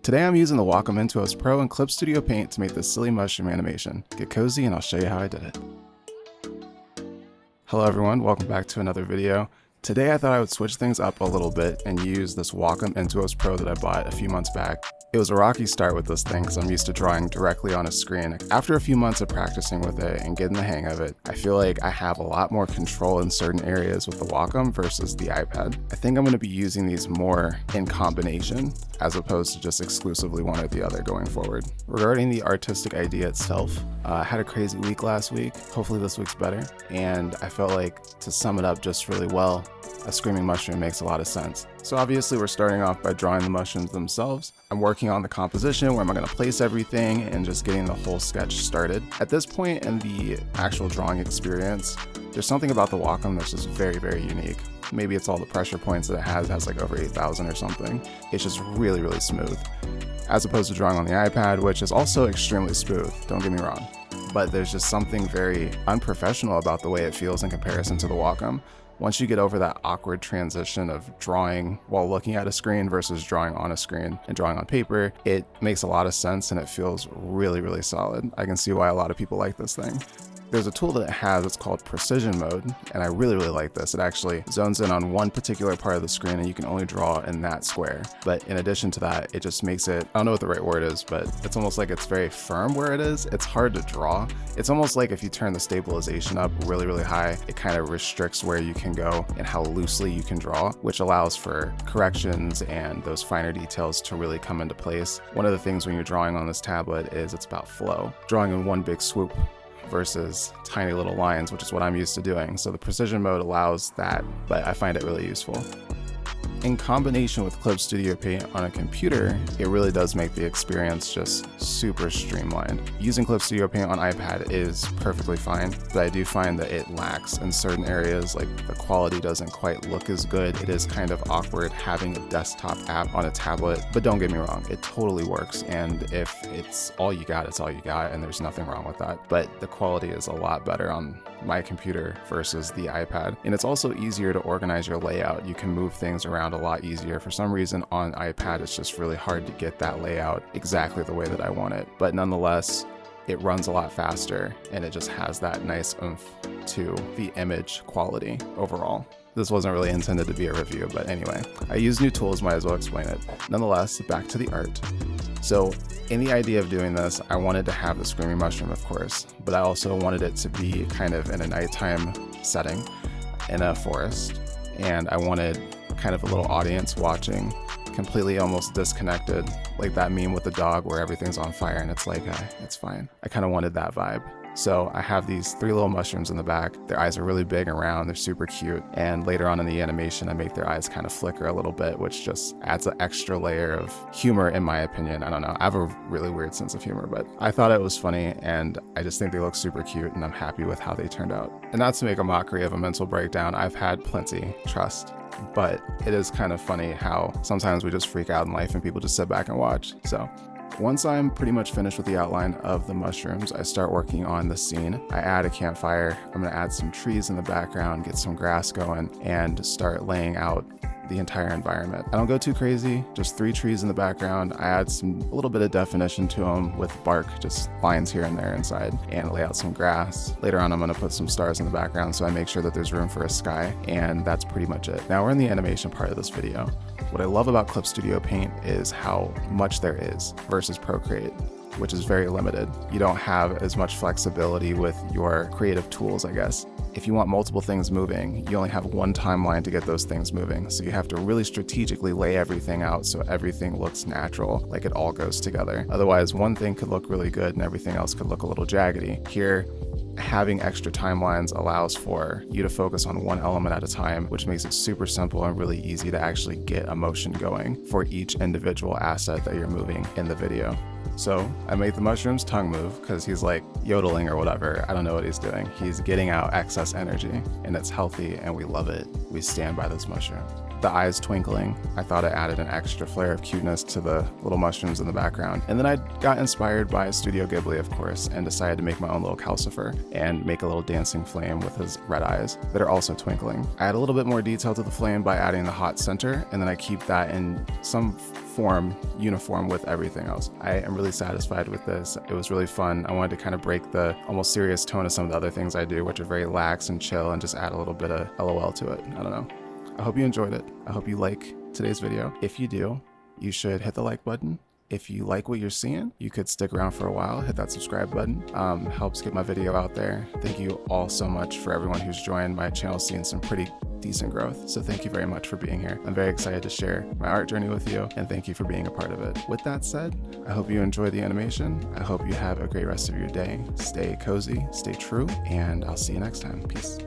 Today I'm using the Wacom Intuos Pro and Clip Studio Paint to make this silly mushroom animation. Get cozy and I'll show you how I did it. Hello everyone, welcome back to another video. Today I thought I would switch things up a little bit and use this Wacom Intuos Pro that I bought a few months back. It was a rocky start with this thing because I'm used to drawing directly on a screen. After a few months of practicing with it and getting the hang of it, I feel like I have a lot more control in certain areas with the Wacom versus the iPad. I think I'm going to be using these more in combination as opposed to just exclusively one or the other going forward. Regarding the artistic idea itself, I had a crazy week last week. Hopefully this week's better. And I felt like to sum it up just really well, a screaming mushroom makes a lot of sense. So obviously we're starting off by drawing the mushrooms themselves. I'm working on the composition, where am I going to place everything, and just getting the whole sketch started. At this point in the actual drawing experience, there's something about the Wacom that's just very, very unique. Maybe it's all the pressure points that it has like over 8,000 or something. It's just really, really smooth. As opposed to drawing on the iPad, which is also extremely smooth, don't get me wrong. But there's just something very unprofessional about the way it feels in comparison to the Wacom. Once you get over that awkward transition of drawing while looking at a screen versus drawing on a screen and drawing on paper, it makes a lot of sense and it feels really, really solid. I can see why a lot of people like this thing. There's a tool that it has, it's called precision mode, and I really, really like this. It actually zones in on one particular part of the screen and you can only draw in that square. But in addition to that, it just makes it, I don't know what the right word is, but it's almost like it's very firm where it is. It's hard to draw. It's almost like if you turn the stabilization up really, really high, it kind of restricts where you can go and how loosely you can draw, which allows for corrections and those finer details to really come into place. One of the things when you're drawing on this tablet is it's about flow. Drawing in one big swoop versus tiny little lines, which is what I'm used to doing. So the precision mode allows that, but I find it really useful. In combination with Clip Studio Paint on a computer, it really does make the experience just super streamlined. Using Clip Studio Paint on iPad is perfectly fine, but I do find that it lacks in certain areas, like the quality doesn't quite look as good. It is kind of awkward having a desktop app on a tablet, but don't get me wrong, it totally works. And if it's all you got, it's all you got, and there's nothing wrong with that. But the quality is a lot better on my computer versus the iPad. And it's also easier to organize your layout. You can move things around a lot easier. For some reason on iPad, it's just really hard to get that layout exactly the way that I want it. But nonetheless, it runs a lot faster and it just has that nice oomph to the image quality overall. This wasn't really intended to be a review, but anyway, I use new tools, might as well explain it. Nonetheless, back to the art. So in the idea of doing this, I wanted to have the screaming mushroom, of course, but I also wanted it to be kind of in a nighttime setting in a forest. And I wanted kind of a little audience watching, completely almost disconnected, like that meme with the dog where everything's on fire and it's like, it's fine. I kind of wanted that vibe. So I have these 3 little mushrooms in the back. Their eyes are really big and round, they're super cute. And later on in the animation, I make their eyes kind of flicker a little bit, which just adds an extra layer of humor in my opinion. I don't know, I have a really weird sense of humor, but I thought it was funny and I just think they look super cute and I'm happy with how they turned out. And not to make a mockery of a mental breakdown, I've had plenty, trust. But it is kind of funny how sometimes we just freak out in life and people just sit back and watch. So once I'm pretty much finished with the outline of the mushrooms, I start working on the scene. I add a campfire. I'm going to add some trees in the background, get some grass going, and start laying out the entire environment. I don't go too crazy, just 3 trees in the background. I add a little bit of definition to them with bark, just lines here and there inside, and lay out some grass. Later on, I'm gonna put some stars in the background so I make sure that there's room for a sky, and that's pretty much it. Now we're in the animation part of this video. What I love about Clip Studio Paint is how much there is versus Procreate, which is very limited. You don't have as much flexibility with your creative tools, I guess. If you want multiple things moving, you only have one timeline to get those things moving. So you have to really strategically lay everything out so everything looks natural, like it all goes together. Otherwise, one thing could look really good and everything else could look a little jaggedy. Here, having extra timelines allows for you to focus on one element at a time, which makes it super simple and really easy to actually get emotion going for each individual asset that you're moving in the video. So I made the mushroom's tongue move because he's like yodeling or whatever. I don't know what he's doing. He's getting out excess energy and it's healthy and we love it. We stand by this mushroom. The eyes twinkling, I thought it added an extra flare of cuteness to the little mushrooms in the background. And then I got inspired by Studio Ghibli, of course, and decided to make my own little calcifer and make a little dancing flame with his red eyes that are also twinkling. I add a little bit more detail to the flame by adding the hot center, and then I keep that in some form uniform with everything else. I am really satisfied with this. It was really fun. I wanted to kind of break the almost serious tone of some of the other things I do, which are very lax and chill, and just add a little bit of LOL to it. I don't know. I hope you enjoyed it. I hope you like today's video. If you do, you should hit the like button. If you like what you're seeing, you could stick around for a while, hit that subscribe button. Helps get my video out there. Thank you all so much for everyone who's joined. My channel, seeing some pretty decent growth, so thank you very much for being here. I'm very excited to share my art journey with you, and thank you for being a part of it. With that said, I hope you enjoy the animation. I hope you have a great rest of your day. Stay cozy, stay true, and I'll see you next time. Peace.